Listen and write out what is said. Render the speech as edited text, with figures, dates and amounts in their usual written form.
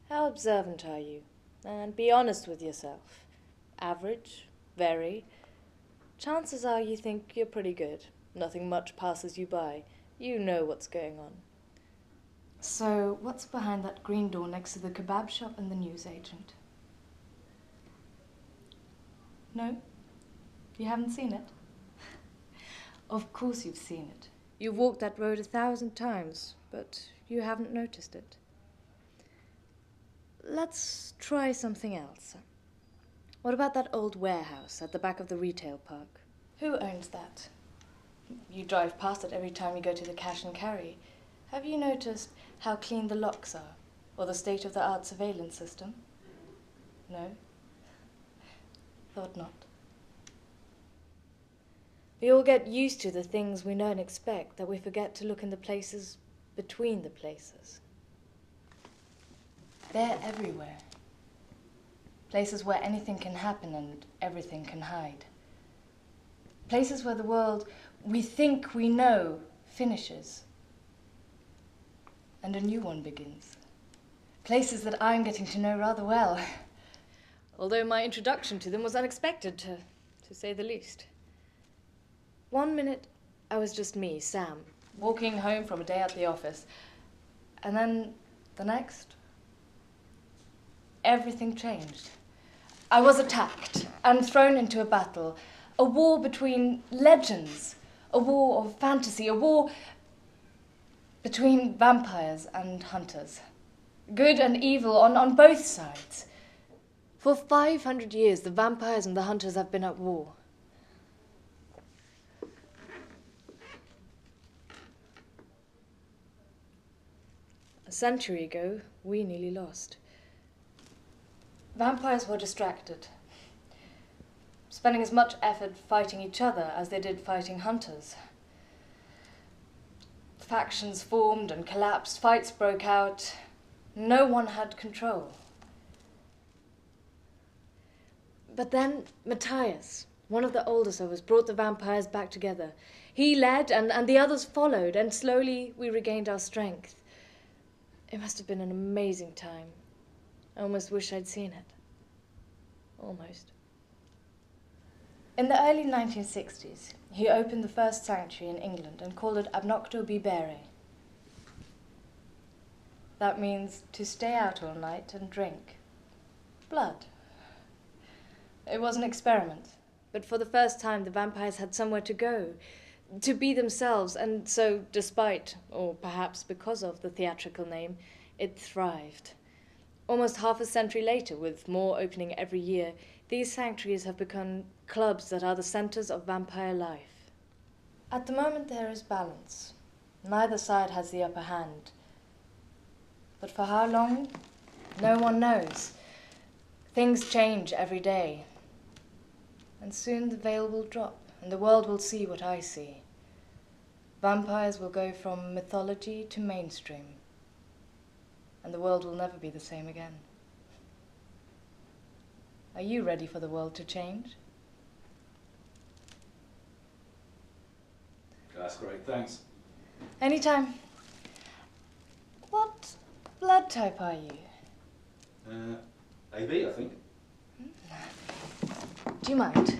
How observant are you? And be honest with yourself. Average? Very? Chances are you think you're pretty good. Nothing much passes you by. You know what's going on. So, what's behind that green door next to the kebab shop and the newsagent? No? You haven't seen it? Of course you've seen it. You've walked that road 1,000 times, but you haven't noticed it. Let's try something else. What about that old warehouse at the back of the retail park? Who owns that? You drive past it every time you go to the cash and carry. Have you noticed how clean the locks are? Or the state-of-the-art surveillance system? No? Thought not. We all get used to the things we know and expect that we forget to look in the places between the places. They're everywhere. Places where anything can happen and everything can hide. Places where the world we think we know finishes and a new one begins. Places that I'm getting to know rather well. Although my introduction to them was unexpected, to say the least. One minute, I was just me, Sam, walking home from a day at the office. And then the next, everything changed. I was attacked and thrown into a battle, a war between legends, a war of fantasy, a war between vampires and hunters. Good and evil on both sides. For 500 years, the vampires and the hunters have been at war. A century ago, we nearly lost. Vampires were distracted, spending as much effort fighting each other as they did fighting hunters. Factions formed and collapsed, fights broke out. No one had control. But then Matthias, one of the oldest of us, brought the vampires back together. He led and the others followed, and slowly we regained our strength. It must have been an amazing time. I almost wish I'd seen it. Almost. In the early 1960s, he opened the first sanctuary in England and called it Ab Noctu Bibere. That means to stay out all night and drink blood. It was an experiment, but for the first time the vampires had somewhere to go, to be themselves, and so despite, or perhaps because of, the theatrical name, it thrived. Almost half a century later, with more opening every year, these sanctuaries have become clubs that are the centers of vampire life. At the moment there is balance. Neither side has the upper hand. But for how long? No one knows. Things change every day. And soon the veil will drop, and the world will see what I see. Vampires will go from mythology to mainstream. And the world will never be the same again. Are you ready for the world to change? That's great, thanks. Anytime. What blood type are you? AB, I think. Do you mind?